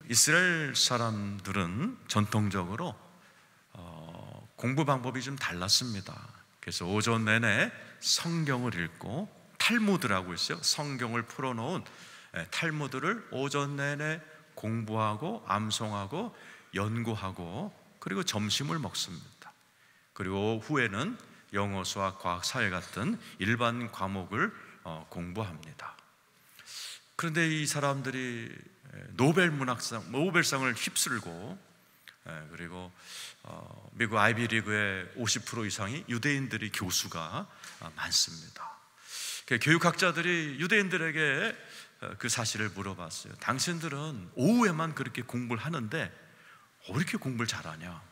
이스라엘 사람들은 전통적으로 공부 방법이 좀 달랐습니다. 그래서 오전 내내 성경을 읽고, 탈무드라고 있어요. 성경을 풀어놓은 탈무드를 오전 내내 공부하고 암송하고 연구하고, 그리고 점심을 먹습니다. 그리고 후에는 영어, 수학, 과학, 사회 같은 일반 과목을 공부합니다. 그런데 이 사람들이 노벨상을 휩쓸고, 그리고 미국 아이비리그의 50% 이상이 유대인들이 교수가 많습니다. 교육학자들이 유대인들에게 그 사실을 물어봤어요. 당신들은 오후에만 그렇게 공부를 하는데 왜 이렇게 공부를 잘하냐?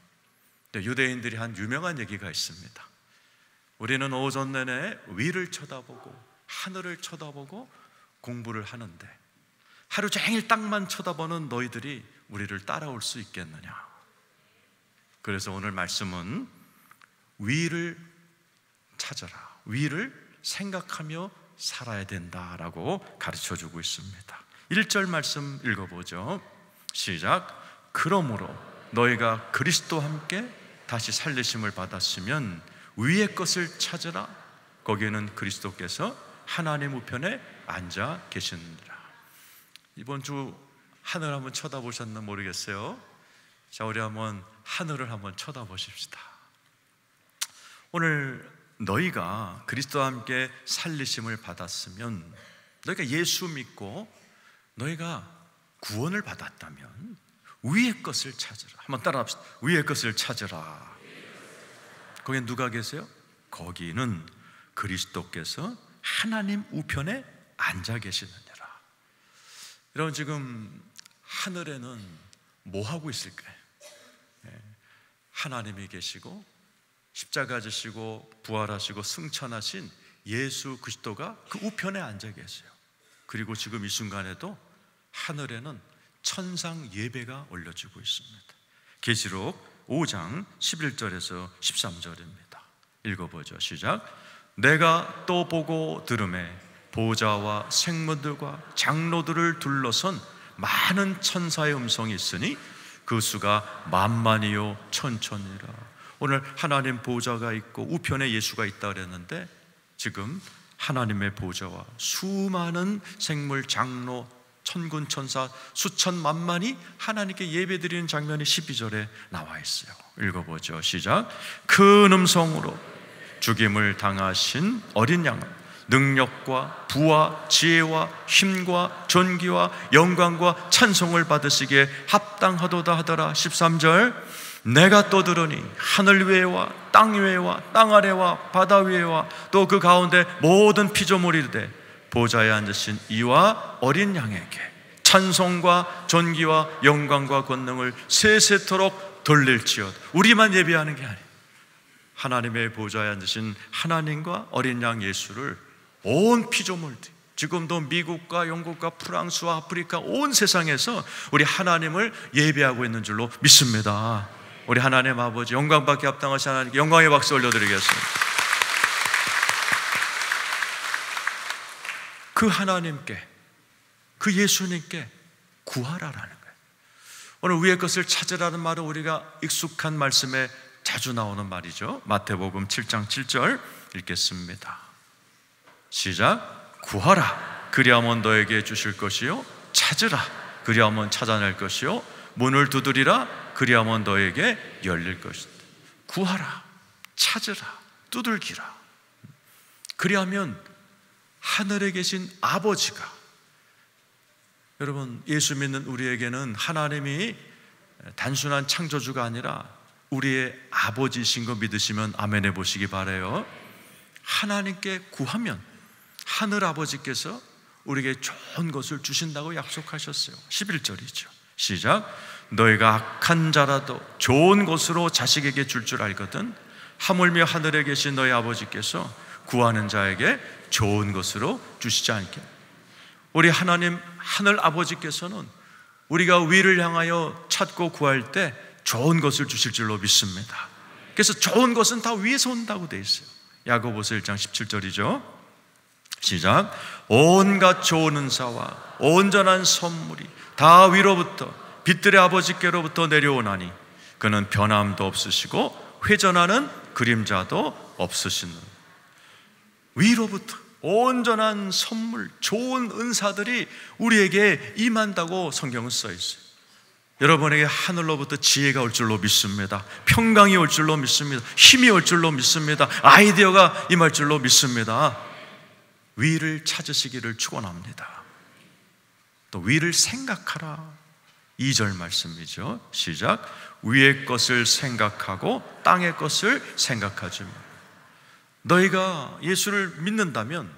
유대인들이 한 유명한 얘기가 있습니다. 우리는 오전 내내 위를 쳐다보고 하늘을 쳐다보고 공부를 하는데, 하루 종일 땅만 쳐다보는 너희들이 우리를 따라올 수 있겠느냐? 그래서 오늘 말씀은 위를 찾아라, 위를 생각하며 살아야 된다라고 가르쳐주고 있습니다. 1절 말씀 읽어보죠. 시작. 그러므로 너희가 그리스도와 함께 다시 살리심을 받았으면 위의 것을 찾으라. 거기에는 그리스도께서 하나님 우편에 앉아 계시느니라. 이번 주 하늘 한번 쳐다보셨나 모르겠어요. 자, 우리 한번 하늘을 한번 쳐다보십시다. 오늘 너희가 그리스도와 함께 살리심을 받았으면, 너희가 예수 믿고 너희가 구원을 받았다면 위의 것을 찾으라. 한번 따라합시다. 위의 것을 찾으라. 거기에 누가 계세요? 거기는 그리스도께서 하나님 우편에 앉아 계시느니라. 여러분, 지금 하늘에는 뭐 하고 있을까요? 하나님이 계시고 십자가 지시고 부활하시고 승천하신 예수 그리스도가 그 우편에 앉아 계세요. 그리고 지금 이 순간에도 하늘에는 천상 예배가 올려지고 있습니다. 계시록 5장 11절에서 13절입니다. 읽어보죠. 시작. 내가 또 보고 들으매 보좌와 생물들과 장로들을 둘러선 많은 천사의 음성이 있으니 그 수가 만만이요 천천이라. 오늘 하나님 보좌가 있고 우편에 예수가 있다 그랬는데, 지금 하나님의 보좌와 수많은 생물, 장로, 천군 천사 수천 만만이 하나님께 예배드리는 장면이 12절에 나와 있어요. 읽어보죠. 시작. 큰 음성으로 죽임을 당하신 어린 양은 능력과 부와 지혜와 힘과 존귀와 영광과 찬송을 받으시기에 합당하도다 하더라. 13절. 내가 또 들으니 하늘 위에와 땅 위에와 땅 아래와 바다 위에와 또 그 가운데 모든 피조물이 이르되 보좌에 앉으신 이와 어린 양에게 찬송과 존귀와 영광과 권능을 세세토록 돌릴지어다. 우리만 예배하는 게 아니에요. 하나님의 보좌에 앉으신 하나님과 어린 양 예수를 온 피조물들, 지금도 미국과 영국과 프랑스와 아프리카 온 세상에서 우리 하나님을 예배하고 있는 줄로 믿습니다. 우리 하나님 아버지, 영광받기 합당하신 하나님께 영광의 박수 올려드리겠습니다. 그 하나님께, 그 예수님께 구하라라는 거예요. 오늘 위의 것을 찾으라는 말은 우리가 익숙한 말씀에 자주 나오는 말이죠. 마태복음 7장 7절 읽겠습니다. 시작. 구하라 그리하면 너에게 주실 것이요, 찾으라 그리하면 찾아낼 것이요, 문을 두드리라 그리하면 너에게 열릴 것이다. 구하라, 찾으라, 두들기라. 그리하면 하늘에 계신 아버지가, 여러분, 예수 믿는 우리에게는 하나님이 단순한 창조주가 아니라 우리의 아버지이신 거 믿으시면 아멘 해보시기 바라요. 하나님께 구하면 하늘 아버지께서 우리에게 좋은 것을 주신다고 약속하셨어요. 11절이죠. 시작. 너희가 악한 자라도 좋은 것으로 자식에게 줄 알거든 하물며 하늘에 계신 너희 아버지께서 구하는 자에게 좋은 것으로 주시지 않게. 우리 하나님 하늘 아버지께서는 우리가 위를 향하여 찾고 구할 때 좋은 것을 주실 줄로 믿습니다. 그래서 좋은 것은 다 위에서 온다고 돼 있어요. 야고보서 1장 17절이죠. 시작. 온갖 좋은 은사와 온전한 선물이 다 위로부터 빛들의 아버지께로부터 내려오나니 그는 변함도 없으시고 회전하는 그림자도 없으신 위로부터 온전한 선물, 좋은 은사들이 우리에게 임한다고 성경은 써 있어요. 여러분에게 하늘로부터 지혜가 올 줄로 믿습니다. 평강이 올 줄로 믿습니다. 힘이 올 줄로 믿습니다. 아이디어가 임할 줄로 믿습니다. 위를 찾으시기를 축원합니다. 또 위를 생각하라. 2절 말씀이죠. 시작. 위의 것을 생각하고 땅의 것을 생각하지 마. 너희가 예수를 믿는다면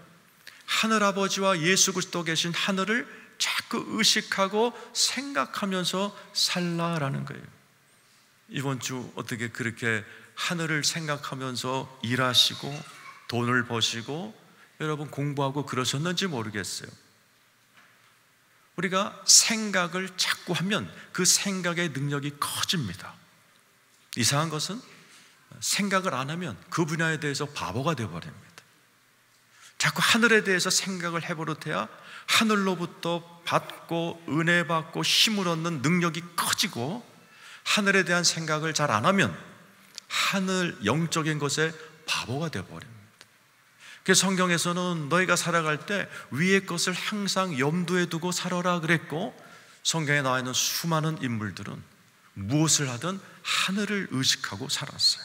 하늘아버지와 예수 그리스도 계신 하늘을 자꾸 의식하고 생각하면서 살라라는 거예요. 이번 주 어떻게 그렇게 하늘을 생각하면서 일하시고 돈을 버시고 여러분 공부하고 그러셨는지 모르겠어요. 우리가 생각을 자꾸 하면 그 생각의 능력이 커집니다. 이상한 것은 생각을 안 하면 그 분야에 대해서 바보가 되어버립니다. 자꾸 하늘에 대해서 생각을 해버릇해야 하늘로부터 받고 은혜 받고 힘을 얻는 능력이 커지고, 하늘에 대한 생각을 잘 안 하면 하늘 영적인 것에 바보가 되어버립니다. 그래서 성경에서는 너희가 살아갈 때 위의 것을 항상 염두에 두고 살아라 그랬고, 성경에 나와 있는 수많은 인물들은 무엇을 하든 하늘을 의식하고 살았어요.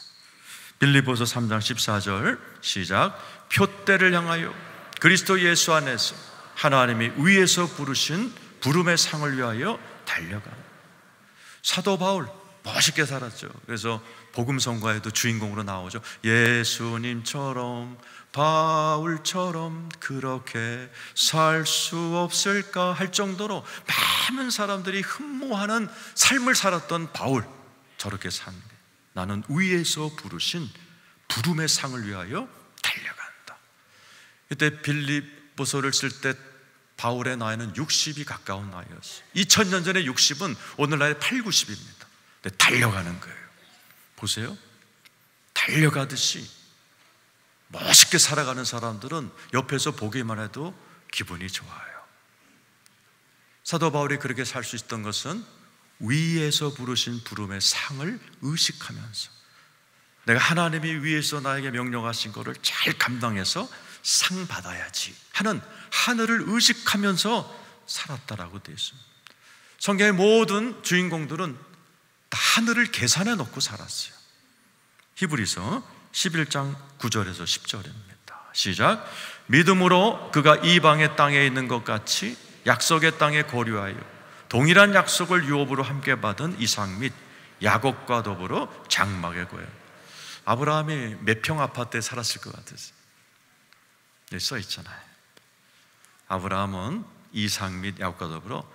빌립보서 3장 14절 시작. 표대를 향하여 그리스도 예수 안에서 하나님이 위에서 부르신 부름의 상을 위하여 달려가. 사도 바울 멋있게 살았죠. 그래서 복음 선거에도 주인공으로 나오죠. 예수님처럼 바울처럼 그렇게 살 수 없을까 할 정도로 많은 사람들이 흠모하는 삶을 살았던 바울, 저렇게 산 게 나는 위에서 부르신 부름의 상을 위하여 달려간다. 이때 빌립보서를 쓸 때 바울의 나이는 60이 가까운 나이였어요. 2000년 전에 60은 오늘날의 8, 90입니다. 근데 달려가는 거예요. 보세요. 달려가듯이 멋있게 살아가는 사람들은 옆에서 보기만 해도 기분이 좋아요. 사도 바울이 그렇게 살 수 있었던 것은 위에서 부르신 부름의 상을 의식하면서, 내가 하나님이 위에서 나에게 명령하신 것을 잘 감당해서 상 받아야지 하는 하늘을 의식하면서 살았다라고 되어 있습니다. 성경의 모든 주인공들은 다 하늘을 계산해 놓고 살았어요. 히브리서 11장 9절에서 10절입니다. 시작. 믿음으로 그가 이방의 땅에 있는 것 같이 약속의 땅에 거류하여 동일한 약속을 유업으로 함께 받은 이삭 및 야곱과 더불어 장막에 거해. 아브라함이 몇 평 아파트에 살았을 것 같으세요? 여기 써 있잖아요. 아브라함은 이삭 및 야곱과 더불어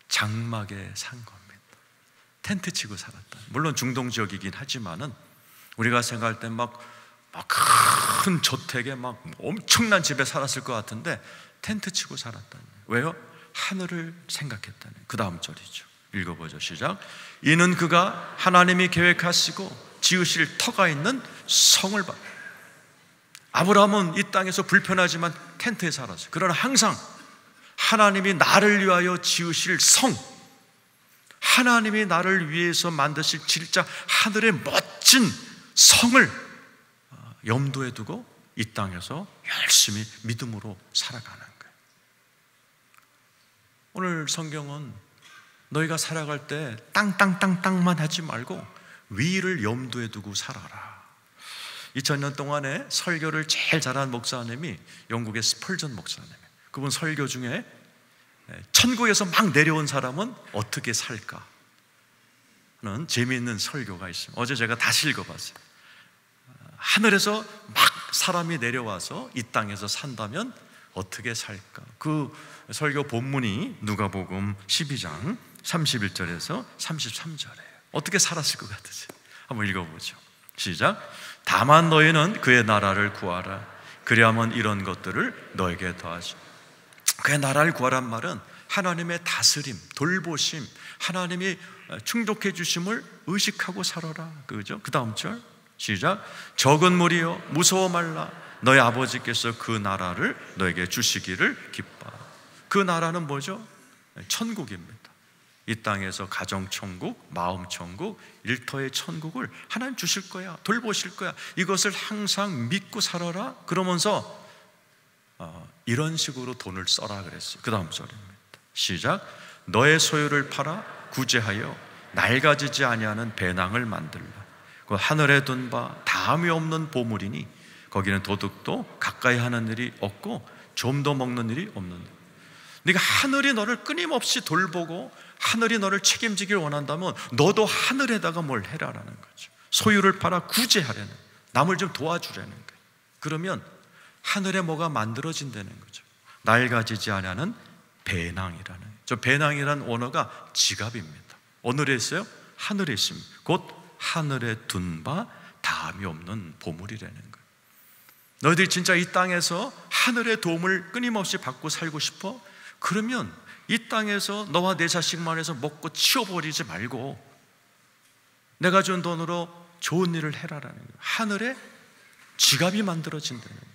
장막에 산 겁니다. 텐트 치고 살았다. 물론 중동 지역이긴 하지만은 우리가 생각할 때 막 큰 저택에 막 엄청난 집에 살았을 것 같은데 텐트 치고 살았다는. 왜요? 하늘을 생각했다는. 그 다음 절이죠. 읽어보죠. 시작. 이는 그가 하나님이 계획하시고 지으실 터가 있는 성을 봐. 아브라함은 이 땅에서 불편하지만 텐트에 살았어요. 그러나 항상 하나님이 나를 위하여 지으실 성, 하나님이 나를 위해서 만드실 진짜 하늘의 멋진 성을 염두에 두고 이 땅에서 열심히 믿음으로 살아가는 거예요. 오늘 성경은 너희가 살아갈 때 땅만 하지 말고 위를 염두에 두고 살아라. 2000년 동안에 설교를 제일 잘한 목사님이 영국의 스펄전 목사님이에요. 그분 설교 중에 천국에서 막 내려온 사람은 어떻게 살까 하는 재미있는 설교가 있습니다. 어제 제가 다시 읽어봤어요. 하늘에서 막 사람이 내려와서 이 땅에서 산다면 어떻게 살까? 그 설교 본문이 누가복음 12장 31절에서 33절이에요. 어떻게 살았을 것 같으세요? 한번 읽어보죠. 시작. 다만 너희는 그의 나라를 구하라. 그리하면 이런 것들을 너에게 더하시. 그의 나라를 구하란 말은 하나님의 다스림, 돌보심, 하나님이 충족해 주심을 의식하고 살아라. 그죠? 그 다음 절 시작. 적은 무리여 무서워 말라. 너희 아버지께서 그 나라를 너에게 주시기를 기뻐. 그 나라는 뭐죠? 천국입니다. 이 땅에서 가정천국, 마음천국, 일터의 천국을 하나님 주실 거야, 돌보실 거야, 이것을 항상 믿고 살아라. 그러면서 이런 식으로 돈을 써라 그랬어요. 그 다음 절입니다. 시작. 너의 소유를 팔아 구제하여 낡아지지 아니하는 배낭을 만들라. 그 하늘에 둔 바 다함이 없는 보물이니 거기는 도둑도 가까이 하는 일이 없고 좀도 먹는 일이 없는. 네가 하늘이 너를 끊임없이 돌보고 하늘이 너를 책임지길 원한다면 너도 하늘에다가 뭘 해라라는 거죠. 소유를 팔아 구제하라는, 남을 좀 도와주라는 거예요. 그러면 하늘에 뭐가 만들어진다는 거죠. 낡아지지 않는 배낭이라는, 저 배낭이라는 원어가 지갑입니다. 오늘에 있어요? 하늘에 있습니다. 곧 하늘에 둔 바 다함이 없는 보물이라는 거예요. 너희들이 진짜 이 땅에서 하늘의 도움을 끊임없이 받고 살고 싶어? 그러면 이 땅에서 너와 내 자식만 해서 먹고 치워버리지 말고 내가 준 돈으로 좋은 일을 해라라는 거예요. 하늘에 지갑이 만들어진다는 거예요.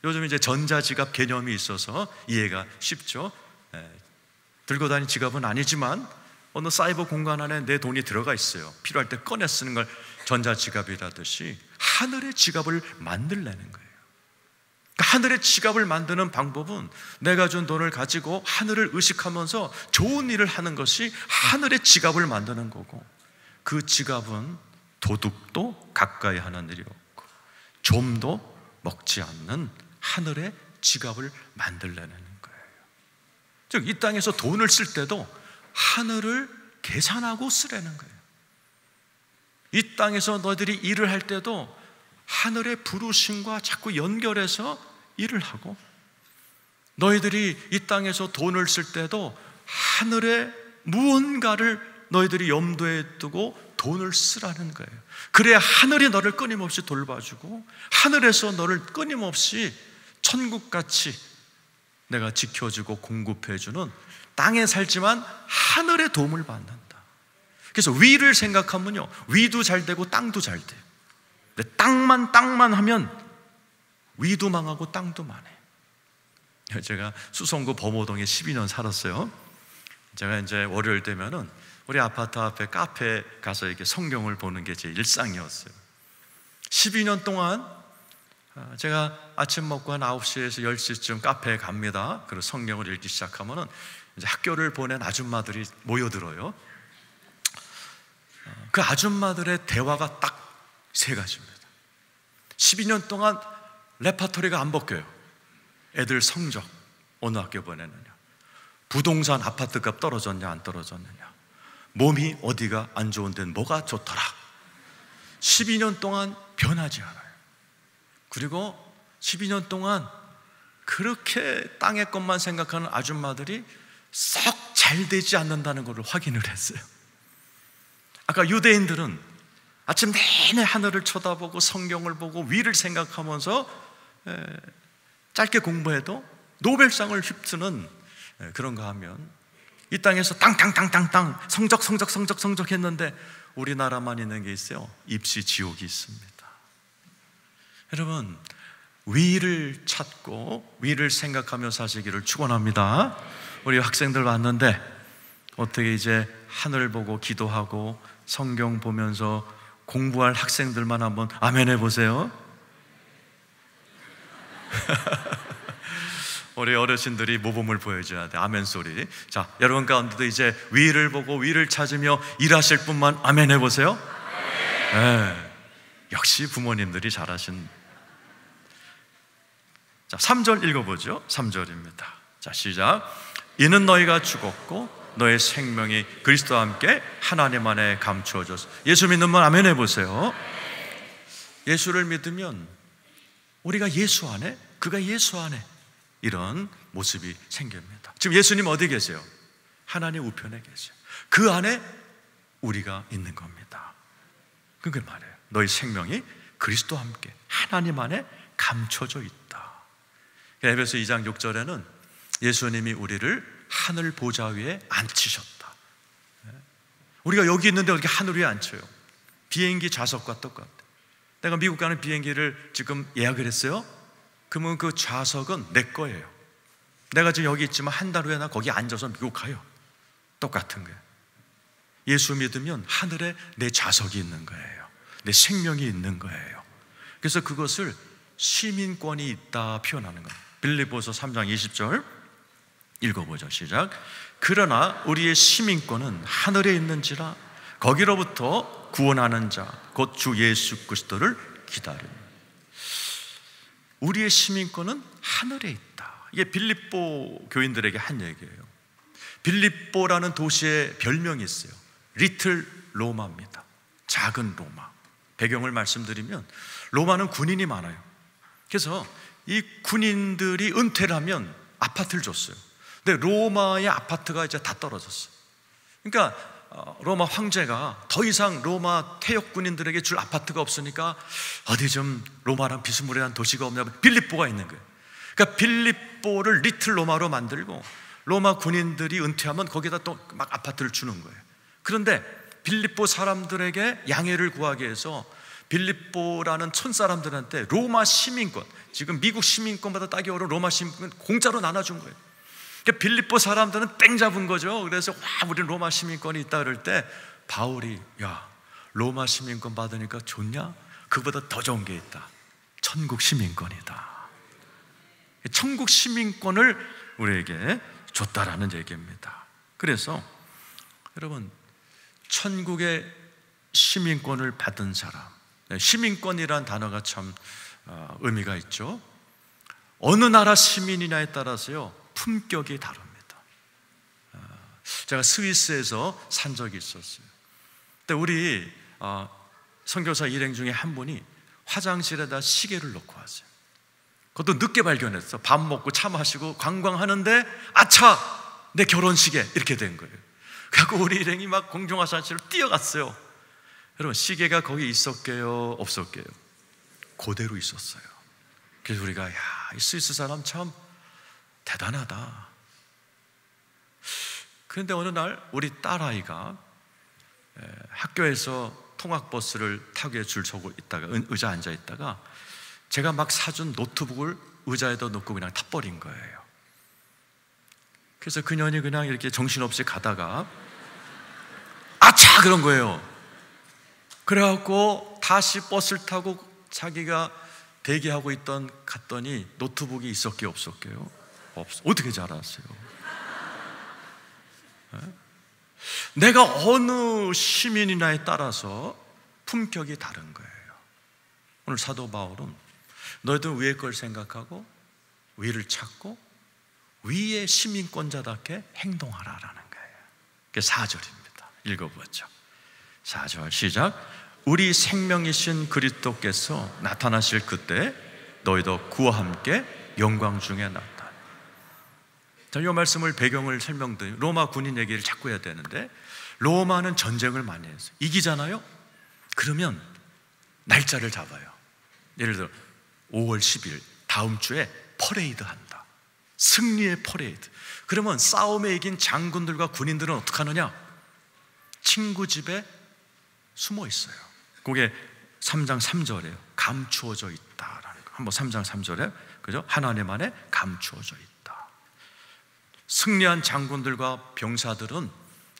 요즘 이제 전자지갑 개념이 있어서 이해가 쉽죠. 들고 다니는 지갑은 아니지만 어느 사이버 공간 안에 내 돈이 들어가 있어요. 필요할 때 꺼내 쓰는 걸 전자지갑이라듯이 하늘의 지갑을 만들라는 거예요. 그러니까 하늘의 지갑을 만드는 방법은 내가 준 돈을 가지고 하늘을 의식하면서 좋은 일을 하는 것이 하늘의 지갑을 만드는 거고, 그 지갑은 도둑도 가까이 하는 일이 없고 좀도 먹지 않는 하늘의 지갑을 만들려는 거예요. 즉 이 땅에서 돈을 쓸 때도 하늘을 계산하고 쓰라는 거예요. 이 땅에서 너희들이 일을 할 때도 하늘의 부르심과 자꾸 연결해서 일을 하고, 너희들이 이 땅에서 돈을 쓸 때도 하늘의 무언가를 너희들이 염두에 두고 돈을 쓰라는 거예요. 그래야 하늘이 너를 끊임없이 돌봐주고 하늘에서 너를 끊임없이 천국같이 내가 지켜주고 공급해주는, 땅에 살지만 하늘의 도움을 받는다. 그래서 위를 생각하면요, 위도 잘 되고 땅도 잘 돼요. 근데 땅만 하면 위도 망하고 땅도 망해. 제가 수성구 범호동에 12년 살았어요. 제가 이제 월요일 되면은 우리 아파트 앞에 카페에 가서 이렇게 성경을 보는 게 제 일상이었어요. 12년 동안 제가 아침 먹고 한 9시에서 10시쯤 카페에 갑니다. 그리고 성경을 읽기 시작하면은 이제 학교를 보낸 아줌마들이 모여들어요. 그 아줌마들의 대화가 딱 세 가지입니다. 12년 동안 레파토리가 안 바뀌어요. 애들 성적 어느 학교 보내느냐, 부동산 아파트값 떨어졌냐 안 떨어졌느냐, 몸이 어디가 안 좋은 데는 뭐가 좋더라. 12년 동안 변하지 않아요. 그리고 12년 동안 그렇게 땅의 것만 생각하는 아줌마들이 썩 잘 되지 않는다는 것을 확인을 했어요. 아까 유대인들은 아침 내내 하늘을 쳐다보고 성경을 보고 위를 생각하면서 짧게 공부해도 노벨상을 휩쓰는 그런가 하면, 이 땅에서 땅땅땅땅땅 성적 했는데 우리나라만 있는 게 있어요. 입시 지옥이 있습니다. 여러분, 위를 찾고 위를 생각하며 사시기를 축원합니다. 우리 학생들 왔는데 어떻게 이제 하늘 보고 기도하고 성경 보면서 공부할 학생들만 한번 아멘 해보세요. 우리 어르신들이 모범을 보여줘야 돼. 아멘 소리. 자, 여러분 가운데도 이제 위를 보고 위를 찾으며 일하실 분만 아멘 해보세요. 네. 역시 부모님들이 잘하신. 자, 3절 읽어보죠. 3절입니다. 자, 시작. 이는 너희가 죽었고 너의 생명이 그리스도와 함께 하나님 안에 감추어졌어. 예수 믿는 분 아멘 해보세요. 예수를 믿으면 우리가 예수 안에, 그가 예수 안에 이런 모습이 생깁니다. 지금 예수님 어디 계세요? 하나님 우편에 계세요. 그 안에 우리가 있는 겁니다. 그게 말이에요. 너희 생명이 그리스도와 함께 하나님 안에 감춰져 있다. 에베소 2장 6절에는 예수님이 우리를 하늘 보좌 위에 앉히셨다. 우리가 여기 있는데 어떻게 하늘 위에 앉혀요? 비행기 좌석과 똑같아. 내가 미국 가는 비행기를 지금 예약을 했어요. 그러면 그 좌석은 내 거예요. 내가 지금 여기 있지만 한 달 후에 나 거기 앉아서 미국 가요. 똑같은 거예요. 예수 믿으면 하늘에 내 좌석이 있는 거예요. 내 생명이 있는 거예요. 그래서 그것을 시민권이 있다 표현하는 거예요. 빌립보서 3장 20절 읽어보죠. 시작. 그러나 우리의 시민권은 하늘에 있는지라 거기로부터 구원하는 자 곧 주 예수 그리스도를 기다립니다. 우리의 시민권은 하늘에 있다. 이게 빌립보 교인들에게 한 얘기예요. 빌립보라는 도시의 별명이 있어요. 리틀 로마입니다. 작은 로마. 배경을 말씀드리면 로마는 군인이 많아요. 그래서 이 군인들이 은퇴를 하면 아파트를 줬어요. 근데 로마의 아파트가 이제 다 떨어졌어요. 그러니까 로마 황제가 더 이상 로마 퇴역 군인들에게 줄 아파트가 없으니까 어디 좀 로마랑 비스무리한 도시가 없냐, 빌립보가 있는 거예요. 그러니까 빌립보를 리틀 로마로 만들고 로마 군인들이 은퇴하면 거기다 또 막 아파트를 주는 거예요. 그런데 빌립보 사람들에게 양해를 구하기 위해서 빌립보라는 촌사람들한테 로마 시민권, 지금 미국 시민권보다 따기 어려운 로마 시민권 공짜로 나눠준 거예요. 그러니까 빌립보 사람들은 땡 잡은 거죠. 그래서 와, 우리 로마 시민권이 있다 그럴 때 바울이 야, 로마 시민권 받으니까 좋냐? 그보다 더 좋은 게 있다. 천국 시민권이다. 천국 시민권을 우리에게 줬다라는 얘기입니다. 그래서 여러분, 천국의 시민권을 받은 사람, 시민권이란 단어가 참 의미가 있죠. 어느 나라 시민이냐에 따라서요 품격이 다릅니다. 제가 스위스에서 산 적이 있었어요. 근데 우리 선교사 일행 중에 한 분이 화장실에다 시계를 놓고 왔어요. 그것도 늦게 발견했어. 밥 먹고 차 마시고 관광하는데 아차! 내 결혼식에 이렇게 된 거예요. 그래서 우리 일행이 막 공중화장실로 뛰어갔어요. 여러분, 시계가 거기 있었게요? 없었게요? 그대로 있었어요. 그래서 우리가 야, 이 스위스 사람 참 대단하다. 그런데 어느 날 우리 딸아이가 학교에서 통학버스를 타기 위해 줄 서고 있다가 의자에 앉아 있다가 제가 막 사준 노트북을 의자에다 놓고 그냥 타버린 거예요. 그래서 그년이 그냥 이렇게 정신없이 가다가 아차! 그런 거예요. 그래갖고 다시 버스를 타고 자기가 대기하고 있던 갔더니 노트북이 있었게요? 없었게요? 어떻게 잘 알았어요? 내가 어느 시민이냐에 따라서 품격이 다른 거예요. 오늘 사도 바울은 너희들 위의 걸 생각하고 위를 찾고 위의 시민권자답게 행동하라라는 거예요. 그게 4절입니다. 읽어보죠. 4절 시작. 우리 생명이신 그리스도께서 나타나실 그때 너희도 그와 함께 영광 중에 나타나. 자, 이 말씀을 배경을 설명드리면 로마 군인 얘기를 자꾸 해야 되는데 로마는 전쟁을 많이 했어요. 이기잖아요? 그러면 날짜를 잡아요. 예를 들어 5월 10일 다음 주에 퍼레이드 한다. 승리의 퍼레이드. 그러면 싸움에 이긴 장군들과 군인들은 어떻게 하느냐? 친구 집에 숨어 있어요. 그게 3장 3절에요. 감추어져 있다라는 거. 한번 3장 3절에 그죠? 하나님 안에 감추어져 있다. 승리한 장군들과 병사들은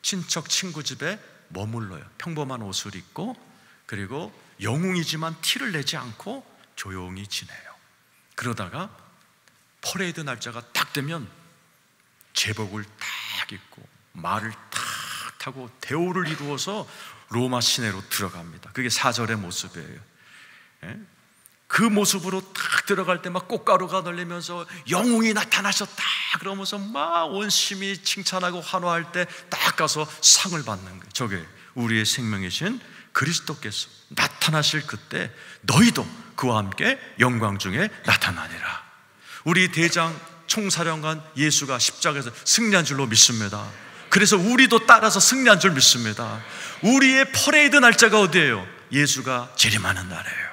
친척 친구 집에 머물러요. 평범한 옷을 입고 그리고 영웅이지만 티를 내지 않고 조용히 지내요. 그러다가 퍼레이드 날짜가 딱 되면 제복을 딱 입고 말을 딱 타고 대오를 이루어서 로마 시내로 들어갑니다. 그게 4절의 모습이에요. 그 모습으로 딱 들어갈 때 막 꽃가루가 널리면서 영웅이 나타나셨다 그러면서 막 온 시민이 칭찬하고 환호할 때 딱 가서 상을 받는 거예요. 저게 우리의 생명이신 그리스도께서 나타나실 그때 너희도 그와 함께 영광 중에 나타나니라. 우리 대장 총사령관 예수가 십자가에서 승리한 줄로 믿습니다. 그래서 우리도 따라서 승리한 줄 믿습니다. 우리의 퍼레이드 날짜가 어디예요? 예수가 재림하는 날이에요.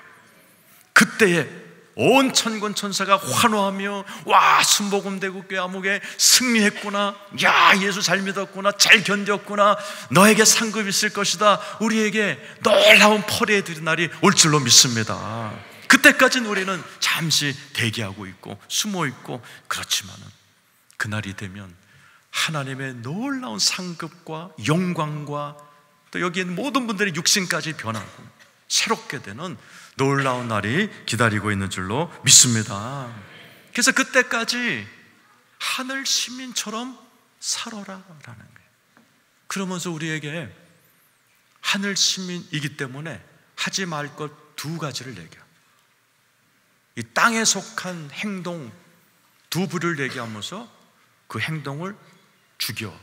그때에 온 천군 천사가 환호하며 와, 순복음대국교회 암흑에 승리했구나, 야, 예수 잘 믿었구나, 잘 견뎠구나, 너에게 상급이 있을 것이다. 우리에게 놀라운 퍼레이드 날이 올 줄로 믿습니다. 그때까지는 우리는 잠시 대기하고 있고 숨어 있고 그렇지만은 그날이 되면 하나님의 놀라운 상급과 영광과 또 여기 있는 모든 분들의 육신까지 변하고 새롭게 되는 놀라운 날이 기다리고 있는 줄로 믿습니다. 그래서 그때까지 하늘 시민처럼 살아라라는 거예요. 그러면서 우리에게 하늘 시민이기 때문에 하지 말 것 두 가지를 얘기해요. 이 땅에 속한 행동 두 부를 얘기하면서 그 행동을 죽여,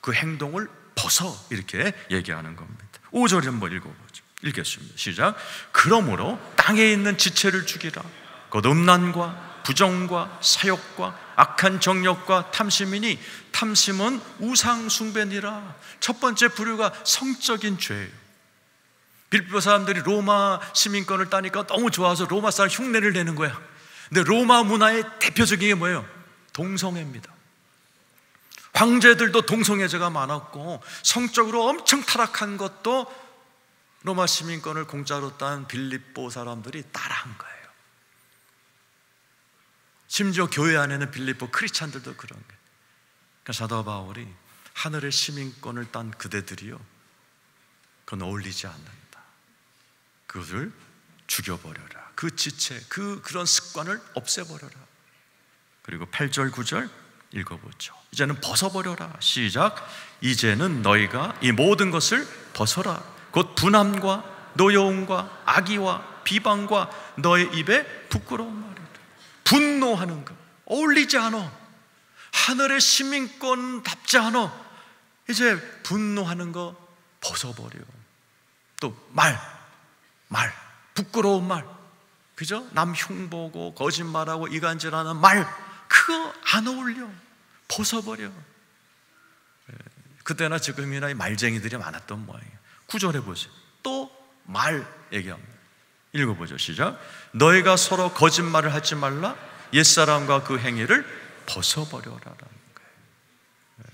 그 행동을 벗어, 이렇게 얘기하는 겁니다. 5절 한번 읽어보죠. 읽겠습니다. 시작. 그러므로 땅에 있는 지체를 죽이라. 곧 음란과 부정과 사욕과 악한 정욕과 탐심이니 탐심은 우상 숭배니라. 첫 번째 부류가 성적인 죄예요. 빌립보 사람들이 로마 시민권을 따니까 너무 좋아서 로마 사람 흉내를 내는 거야. 근데 로마 문화의 대표적인 게 뭐예요? 동성애입니다. 황제들도 동성애자가 많았고 성적으로 엄청 타락한 것도 로마 시민권을 공짜로 딴 빌립보 사람들이 따라한 거예요. 심지어 교회 안에는 빌립보 크리스찬들도 그런 거예요. 그러니까 사도 바울이 하늘의 시민권을 딴 그대들이요, 그건 어울리지 않는다. 그것을 죽여버려라. 그 지체, 그런 습관을 없애버려라. 그리고 8절 9절 읽어보죠. 이제는 벗어버려라. 시작. 이제는 너희가 이 모든 것을 벗어라. 곧 분함과 노여움과 악의와 비방과 너의 입에 부끄러운 말이다. 분노하는 거 어울리지 않아. 하늘의 시민권답지 않아. 이제 분노하는 거 벗어버려. 또 말, 부끄러운 말, 그죠? 남 흉보고 거짓말하고 이간질하는 말, 그거 안 어울려. 벗어버려. 그때나 지금이나 이 말쟁이들이 많았던 모양이에요. 9절에 보세요. 또 말 얘기합니다. 읽어보죠. 시작. 너희가 서로 거짓말을 하지 말라. 옛사람과 그 행위를 벗어버려라라는 거예요.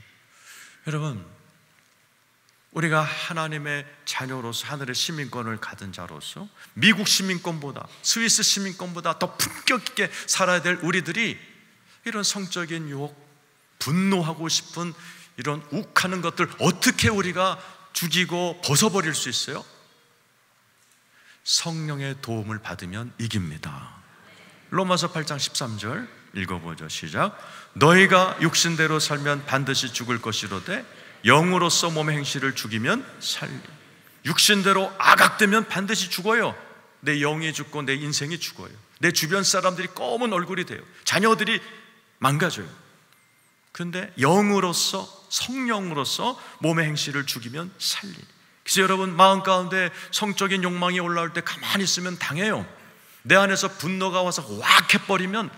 여러분, 우리가 하나님의 자녀로서 하늘의 시민권을 가진 자로서 미국 시민권보다 스위스 시민권보다 더 품격 있게 살아야 될 우리들이 이런 성적인 유혹, 분노하고 싶은 이런 욱하는 것들 어떻게 우리가 죽이고 벗어버릴 수 있어요? 성령의 도움을 받으면 이깁니다. 로마서 8장 13절 읽어보죠. 시작. 너희가 육신대로 살면 반드시 죽을 것이로되 영으로서 몸의 행실을 죽이면 살리. 육신대로 악악되면 반드시 죽어요. 내 영이 죽고 내 인생이 죽어요. 내 주변 사람들이 검은 얼굴이 돼요. 자녀들이 망가져요. 그런데 영으로서, 성령으로서 몸의 행실을 죽이면 살리. 그래서 여러분, 마음 가운데 성적인 욕망이 올라올 때 가만히 있으면 당해요. 내 안에서 분노가 와서 확 해버리면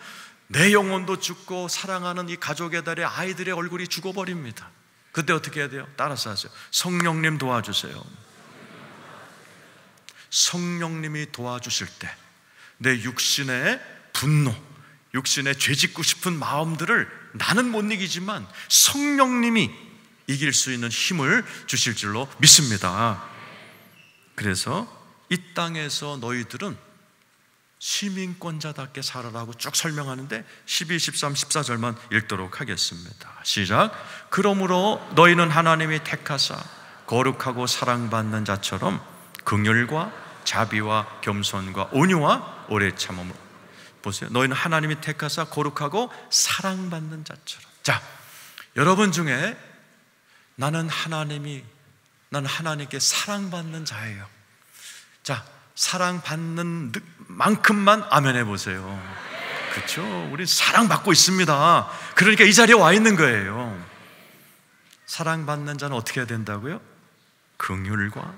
내 영혼도 죽고 사랑하는 이 가족의 달에 아이들의 얼굴이 죽어버립니다. 그때 어떻게 해야 돼요? 따라서 하세요. 성령님 도와주세요. 성령님이 도와주실 때 내 육신의 분노, 육신의 죄짓고 싶은 마음들을 나는 못 이기지만 성령님이 이길 수 있는 힘을 주실 줄로 믿습니다. 그래서 이 땅에서 너희들은 시민권자답게 살아라고 쭉 설명하는데 12, 13, 14절만 읽도록 하겠습니다. 시작. 그러므로 너희는 하나님이 택하사 거룩하고 사랑받는 자처럼 긍휼과 자비와 겸손과 온유와 오래 참음으로. 보세요. 너희는 하나님이 택하사 거룩하고 사랑받는 자처럼. 자, 여러분 중에 나는 하나님께 사랑받는 자예요. 자, 사랑받는 만큼만 아멘 해보세요. 그렇죠? 우리 사랑받고 있습니다. 그러니까 이 자리에 와 있는 거예요. 사랑받는 자는 어떻게 해야 된다고요? 긍휼과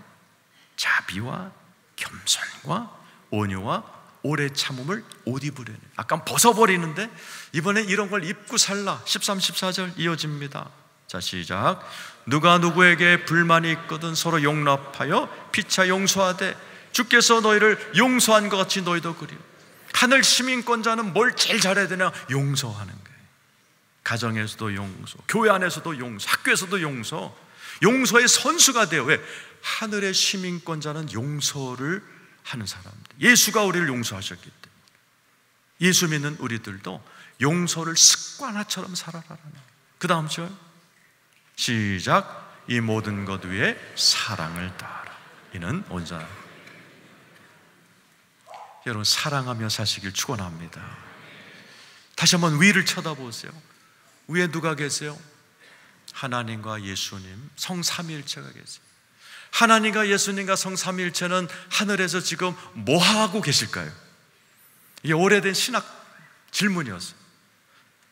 자비와 겸손과 온유와 오래 참음을 옷 입으려는. 아까 벗어버리는데 이번엔 이런 걸 입고 살라. 13, 14절 이어집니다. 자, 시작. 누가 누구에게 불만이 있거든 서로 용납하여 피차 용서하되 주께서 너희를 용서한 것 같이 너희도 그리요. 하늘 시민권자는 뭘 제일 잘해야 되냐? 용서하는 거예요. 가정에서도 용서, 교회 안에서도 용서, 학교에서도 용서. 용서의 선수가 돼요. 왜? 하늘의 시민권자는 용서를 하는 사람들. 예수가 우리를 용서하셨기 때문에 예수 믿는 우리들도 용서를 습관화처럼 살아라라는. 그 다음 절 시작. 이 모든 것 위에 사랑을 다하라. 이는 온전한. 여러분, 사랑하며 사시길 축원합니다. 다시 한번 위를 쳐다보세요. 위에 누가 계세요? 하나님과 예수님, 성삼위일체가 계세요. 하나님과 예수님과 성삼위일체는 하늘에서 지금 뭐 하고 계실까요? 이게 오래된 신학 질문이었어요.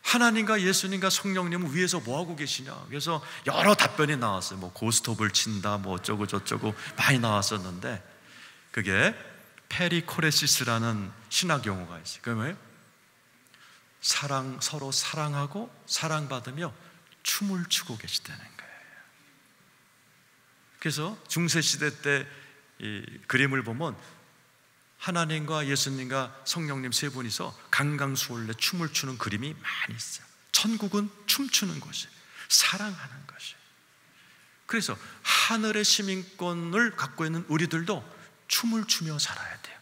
하나님과 예수님과 성령님은 위에서 뭐 하고 계시냐? 그래서 여러 답변이 나왔어요. 뭐 고스톱을 친다, 뭐 어쩌고 저쩌고 많이 나왔었는데, 그게 페리코레시스라는 신학 용어가 있어요. 그게 뭐예요? 서로 사랑하고 사랑받으며 춤을 추고 계시다는 거예요. 그래서 중세시대 때 이 그림을 보면 하나님과 예수님과 성령님 세 분이서 강강수월래 춤을 추는 그림이 많이 있어요. 천국은 춤추는 곳이에요. 사랑하는 것이에요. 그래서 하늘의 시민권을 갖고 있는 우리들도 춤을 추며 살아야 돼요.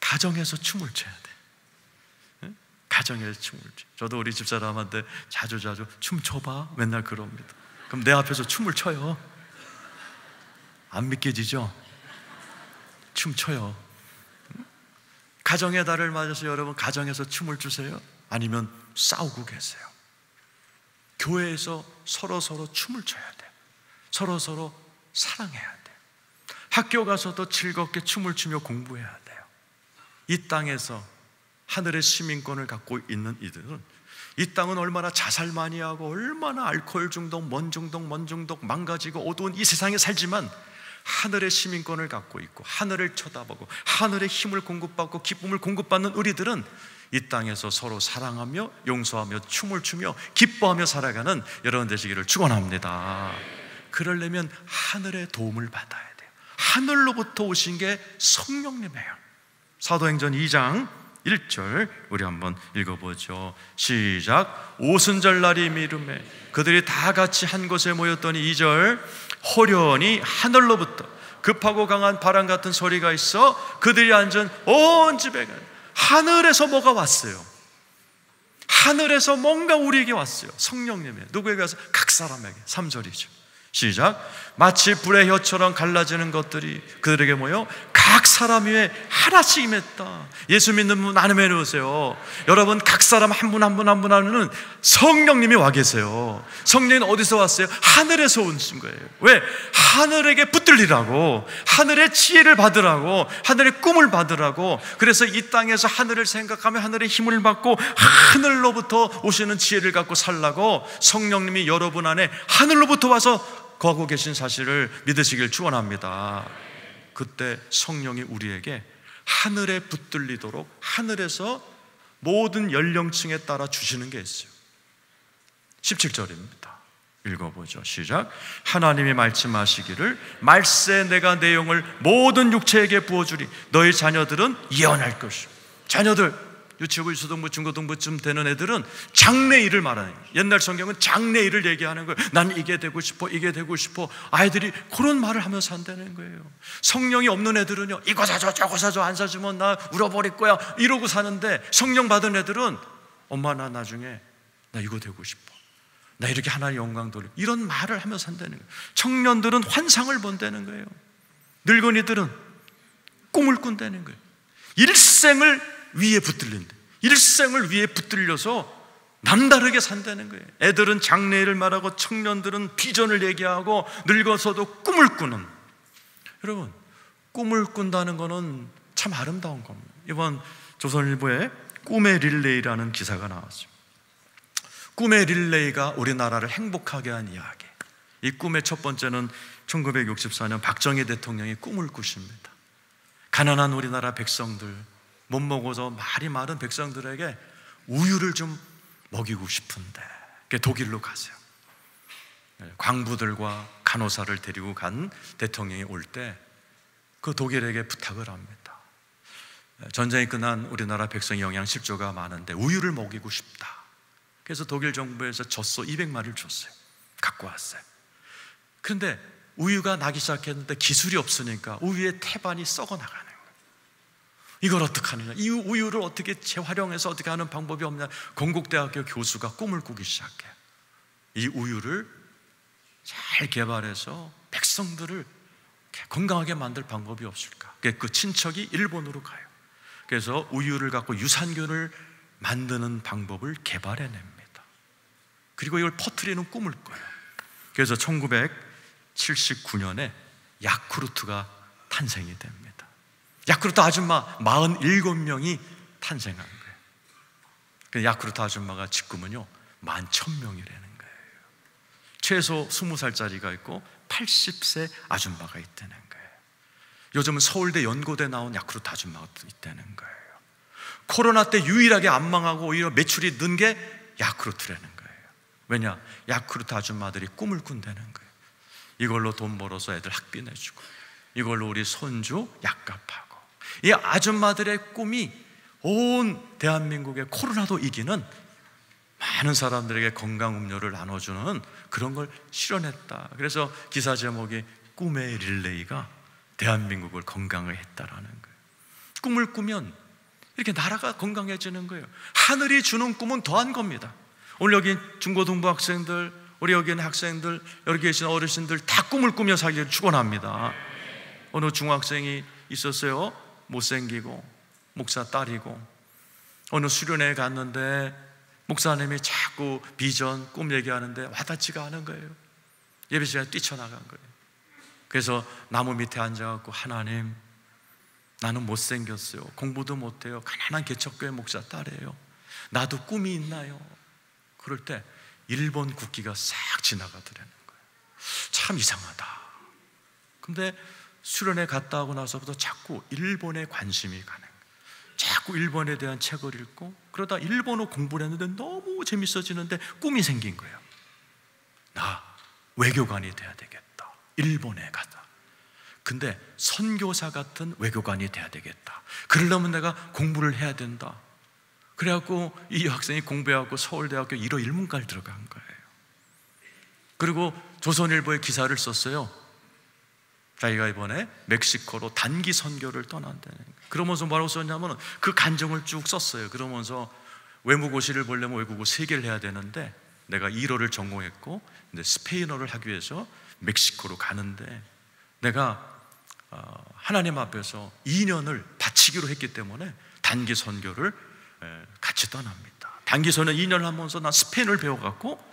가정에서 춤을 춰야 돼요. 가정에서 춤을 춰. 저도 우리 집사람한테 자주 춤춰봐 맨날 그럽니다. 그럼 내 앞에서 춤을 춰요. 안 믿겨지죠? 춤춰요. 가정의 달을 맞아서 여러분 가정에서 춤을 추세요? 아니면 싸우고 계세요? 교회에서 서로 춤을 춰야 돼요. 서로 사랑해야 돼요. 학교 가서도 즐겁게 춤을 추며 공부해야 돼요. 이 땅에서 하늘의 시민권을 갖고 있는 이들은 이 땅은 얼마나 자살 많이 하고 얼마나 알코올 중독, 먼 중독 망가지고 어두운 이 세상에 살지만 하늘의 시민권을 갖고 있고 하늘을 쳐다보고 하늘의 힘을 공급받고 기쁨을 공급받는 우리들은 이 땅에서 서로 사랑하며 용서하며 춤을 추며 기뻐하며 살아가는 여러분 되시기를 축원합니다. 그러려면 하늘의 도움을 받아야 돼요. 하늘로부터 오신 게 성령님이에요. 사도행전 2장 1절 우리 한번 읽어보죠. 시작. 오순절날이 미름에 그들이 다 같이 한 곳에 모였더니 2절 호련히 하늘로부터 급하고 강한 바람 같은 소리가 있어 그들이 앉은 온 집에 하늘에서 뭐가 왔어요? 하늘에서 뭔가 우리에게 왔어요. 성령님이 누구에게 와서? 각 사람에게. 3절이죠. 시작. 마치 불의 혀처럼 갈라지는 것들이 그들에게 모여 각 사람 위에 하나씩 임했다. 예수 믿는 분 나눔해 놓으세요. 여러분 각 사람 한 분 한 분 한 분은 성령님이 와 계세요. 성령은 어디서 왔어요? 하늘에서 오신 거예요. 왜? 하늘에게 붙들리라고, 하늘의 지혜를 받으라고, 하늘의 꿈을 받으라고. 그래서 이 땅에서 하늘을 생각하며 하늘의 힘을 받고 하늘로부터 오시는 지혜를 갖고 살라고 성령님이 여러분 안에 하늘로부터 와서 거하고 계신 사실을 믿으시길 축원합니다. 그때 성령이 우리에게 하늘에 붙들리도록 하늘에서 모든 연령층에 따라 주시는 게 있어요. 17절입니다. 읽어보죠. 시작. 하나님이 말씀하시기를 말세 내가 내 영을 모든 육체에게 부어주리. 너희 자녀들은 예언할 것이요. 자녀들 유치부, 유초등부, 중고등부쯤 되는 애들은 장래일을 말하는 거예요. 옛날 성경은 장래일을 얘기하는 거예요. 난 이게 되고 싶어, 이게 되고 싶어. 아이들이 그런 말을 하면서 산다는 거예요. 성령이 없는 애들은요, 이거 사줘, 저거 사줘, 안 사주면 나 울어버릴 거야 이러고 사는데, 성령 받은 애들은 엄마 나 나중에 나 이거 되고 싶어, 나 이렇게 하나님 영광 돌려, 이런 말을 하면서 산다는 거예요. 청년들은 환상을 본다는 거예요. 늙은이들은 꿈을 꾼다는 거예요. 일생을 위에 붙들린다. 일생을 위에 붙들려서 남다르게 산다는 거예요. 애들은 장래일을 말하고 청년들은 비전을 얘기하고 늙어서도 꿈을 꾸는. 여러분, 꿈을 꾼다는 거는 참 아름다운 겁니다. 이번 조선일보에 꿈의 릴레이라는 기사가 나왔어요. 꿈의 릴레이가 우리나라를 행복하게 한 이야기. 이 꿈의 첫 번째는 1964년 박정희 대통령이 꿈을 꾸십니다. 가난한 우리나라 백성들, 못 먹어서 말이 마른 백성들에게 우유를 좀 먹이고 싶은데 독일로 가세요. 광부들과 간호사를 데리고 간 대통령이 올 때 그 독일에게 부탁을 합니다. 전쟁이 끝난 우리나라 백성이 영양실조가 많은데 우유를 먹이고 싶다. 그래서 독일 정부에서 젖소 200마리를 줬어요. 갖고 왔어요. 그런데 우유가 나기 시작했는데 기술이 없으니까 우유의 태반이 썩어나가는 거예요. 이걸 어떻게 하느냐, 이 우유를 어떻게 재활용해서 어떻게 하는 방법이 없냐. 건국대학교 교수가 꿈을 꾸기 시작해요. 이 우유를 잘 개발해서 백성들을 건강하게 만들 방법이 없을까? 그 친척이 일본으로 가요. 그래서 우유를 갖고 유산균을 만드는 방법을 개발해냅니다. 그리고 이걸 퍼뜨리는 꿈을 꿔요. 그래서 1979년에 야쿠르트가 탄생이 됩니다. 야쿠르트 아줌마 47명이 탄생한 거예요. 야쿠르트 아줌마가 지금은요 11,000명이라는 거예요. 최소 20살짜리가 있고 80세 아줌마가 있다는 거예요. 요즘은 서울대 연고대 나온 야쿠르트 아줌마가 있다는 거예요. 코로나 때 유일하게 안 망하고 오히려 매출이 는 게 야쿠르트라는 거예요. 왜냐? 야쿠르트 아줌마들이 꿈을 꾼다는 거예요. 이걸로 돈 벌어서 애들 학비 내주고, 이걸로 우리 손주 약값하고. 이 아줌마들의 꿈이 온 대한민국의 코로나도 이기는, 많은 사람들에게 건강 음료를 나눠주는 그런 걸 실현했다. 그래서 기사 제목이 꿈의 릴레이가 대한민국을 건강을 했다라는 거예요. 꿈을 꾸면 이렇게 나라가 건강해지는 거예요. 하늘이 주는 꿈은 더한 겁니다. 오늘 여기 중고등부 학생들, 우리 여기 있는 학생들, 여기 계신 어르신들 다 꿈을 꾸며 살기를 축원합니다. 어느 중학생이 있었어요. 못생기고 목사 딸이고, 어느 수련회에 갔는데 목사님이 자꾸 비전, 꿈 얘기하는데 와닿지가 않은 거예요. 예배 시간에 뛰쳐나간 거예요. 그래서 나무 밑에 앉아갖고, 하나님, 나는 못생겼어요. 공부도 못해요. 가난한 개척교회 목사 딸이에요. 나도 꿈이 있나요? 그럴 때 일본 국기가 싹 지나가더라는 거예요. 참 이상하다. 근데 수련회 갔다 오고 나서부터 자꾸 일본에 관심이 가는 거예요. 자꾸 일본에 대한 책을 읽고, 그러다 일본어 공부를 했는데 너무 재밌어지는데 꿈이 생긴 거예요. 나 외교관이 돼야 되겠다. 일본에 가다. 근데 선교사 같은 외교관이 돼야 되겠다. 그러려면 내가 공부를 해야 된다. 그래갖고 이 학생이 공부해갖고 서울대학교 1호 1문과를 들어간 거예요. 그리고 조선일보에 기사를 썼어요. 자기가 이번에 멕시코로 단기 선교를 떠난다는 거예요. 그러면서 뭐라고 썼냐면 그 간증을 쭉 썼어요. 그러면서 외무고시를 보려면 외국어 3개를 해야 되는데, 내가 1어를 전공했고 근데 스페인어를 하기 위해서 멕시코로 가는데, 내가 하나님 앞에서 2년을 바치기로 했기 때문에 단기 선교를 같이 떠납니다. 단기 선교 2년을 하면서 난 스페인을 배워갖고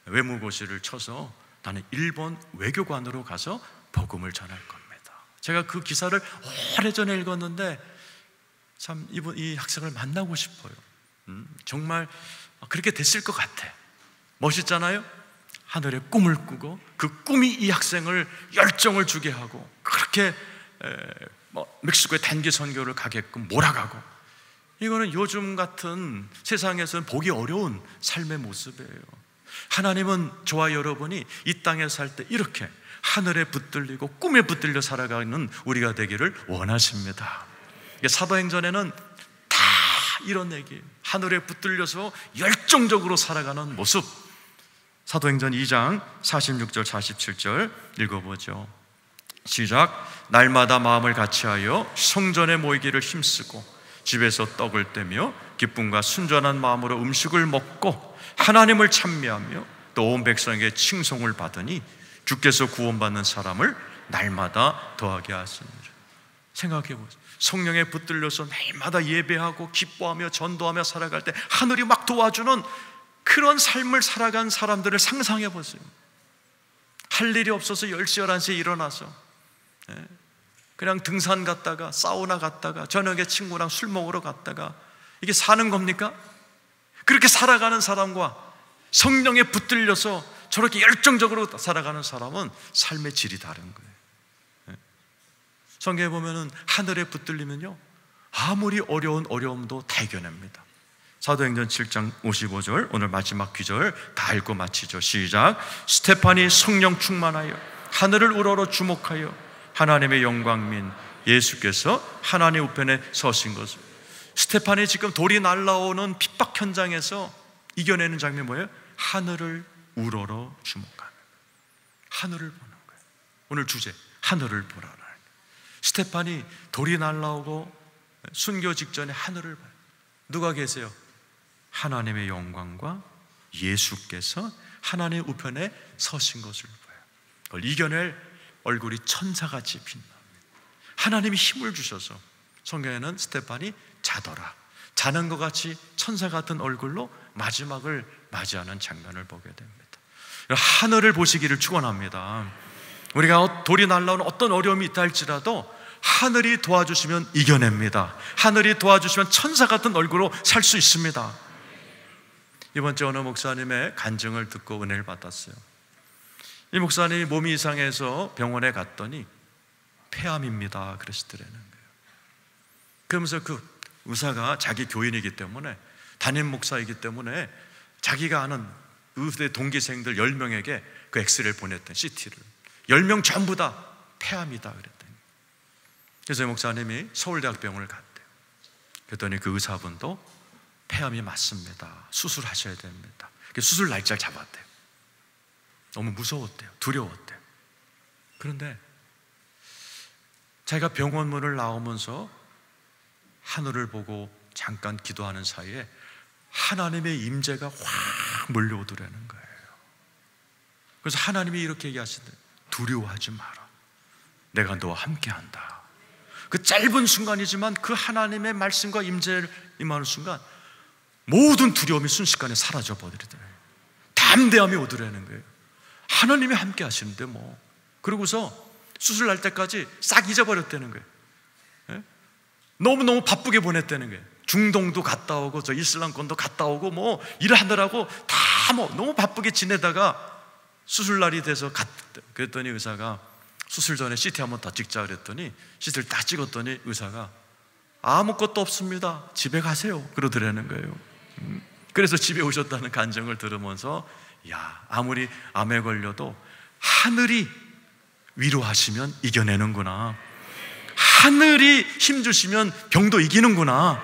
외무고시를 쳐서 나는 일본 외교관으로 가서 복음을 전할 겁니다. 제가 그 기사를 오래전에 읽었는데 참 이 학생을 만나고 싶어요. 정말 그렇게 됐을 것 같아. 멋있잖아요? 하늘의 꿈을 꾸고 그 꿈이 이 학생을 열정을 주게 하고, 그렇게 멕시코의 단기 선교를 가게끔 몰아가고, 이거는 요즘 같은 세상에서는 보기 어려운 삶의 모습이에요. 하나님은 저와 여러분이 이 땅에 살 때 이렇게 하늘에 붙들리고 꿈에 붙들려 살아가는 우리가 되기를 원하십니다. 사도행전에는 다 이런 얘기예요. 하늘에 붙들려서 열정적으로 살아가는 모습. 사도행전 2장 46절 47절 읽어보죠. 시작. 날마다 마음을 같이하여 성전에 모이기를 힘쓰고 집에서 떡을 떼며 기쁨과 순전한 마음으로 음식을 먹고 하나님을 찬미하며 또 온 백성에게 칭송을 받으니 주께서 구원받는 사람을 날마다 더하게 하시니라. 생각해 보세요. 성령에 붙들려서 날마다 예배하고 기뻐하며 전도하며 살아갈 때 하늘이 막 도와주는 그런 삶을 살아간 사람들을 상상해 보세요. 할 일이 없어서 10시, 11시에 일어나서 그냥 등산 갔다가 사우나 갔다가 저녁에 친구랑 술 먹으러 갔다가, 이게 사는 겁니까? 그렇게 살아가는 사람과 성령에 붙들려서 저렇게 열정적으로 살아가는 사람은 삶의 질이 다른 거예요. 성경에 보면은 하늘에 붙들리면요 아무리 어려운 어려움도 다 이겨냅니다. 사도행전 7장 55절 오늘 마지막 귀절 다 읽고 마치죠. 시작. 스테판이 성령 충만하여 하늘을 우러러 주목하여 하나님의 영광민 예수께서 하나님 우편에 서신 것을. 스테판이 지금 돌이 날라오는 핍박 현장에서 이겨내는 장면이 뭐예요? 하늘을 우러러 주목하는, 하늘을 보는 거예요. 오늘 주제 하늘을 보라는. 스테판이 돌이 날라오고 순교 직전에 하늘을 봐요. 누가 계세요? 하나님의 영광과 예수께서 하나님의 우편에 서신 것을 봐요. 그걸 이겨낼 얼굴이 천사같이 빛납니다. 하나님이 힘을 주셔서 성경에는 스데반이 자더라, 자는 것 같이 천사 같은 얼굴로 마지막을 맞이하는 장면을 보게 됩니다. 하늘을 보시기를 축원합니다. 우리가 돌이 날라오는 어떤 어려움이 있다 할지라도 하늘이 도와주시면 이겨냅니다. 하늘이 도와주시면 천사 같은 얼굴로 살 수 있습니다. 이번 주에 어느 목사님의 간증을 듣고 은혜를 받았어요. 이 목사님이 몸이 이상해서 병원에 갔더니 폐암입니다 그러시더라는 거예요. 그러면서 그 의사가 자기 교인이기 때문에, 담임 목사이기 때문에 자기가 아는 의대 동기생들 10명에게 그 엑스레이를 보냈던 CT를 10명 전부 다 폐암이다 그랬더니, 그래서 이 목사님이 서울대학병원을 갔대요. 그랬더니 그 의사분도 폐암이 맞습니다, 수술하셔야 됩니다. 수술 날짜를 잡았대요. 너무 무서웠대요. 두려웠대요. 그런데 자기가 병원 문을 나오면서 하늘을 보고 잠깐 기도하는 사이에 하나님의 임재가 확 몰려오더라는 거예요. 그래서 하나님이 이렇게 얘기하시더래요. 두려워하지 마라, 내가 너와 함께한다. 그 짧은 순간이지만 그 하나님의 말씀과 임재를 임하는 순간 모든 두려움이 순식간에 사라져 버리더래요. 담대함이 오더라는 거예요. 하나님이 함께 하시는데 뭐. 그러고서 수술 날 때까지 싹 잊어버렸다는 거예요. 예? 너무너무 바쁘게 보냈다는 거예요. 중동도 갔다 오고 저 이슬람권도 갔다 오고 뭐 일하느라고 다 뭐 너무 바쁘게 지내다가 수술날이 돼서 갔대. 그랬더니 의사가 수술 전에 CT 한번 더 찍자 그랬더니 CT를 딱 찍었더니 의사가 아무것도 없습니다, 집에 가세요 그러더라는 거예요. 그래서 집에 오셨다는 간증을 들으면서 야, 아무리 암에 걸려도 하늘이 위로하시면 이겨내는구나, 하늘이 힘주시면 병도 이기는구나.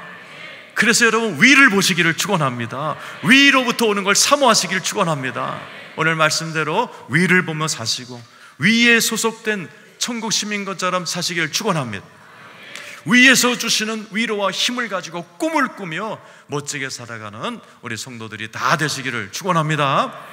그래서 여러분 위를 보시기를 축원합니다. 위로부터 오는 걸 사모하시기를 축원합니다. 오늘 말씀대로 위를 보며 사시고 위에 소속된 천국 시민 것처럼 사시기를 축원합니다. 위에서 주시는 위로와 힘을 가지고 꿈을 꾸며 멋지게 살아가는 우리 성도들이 다 되시기를 축원합니다.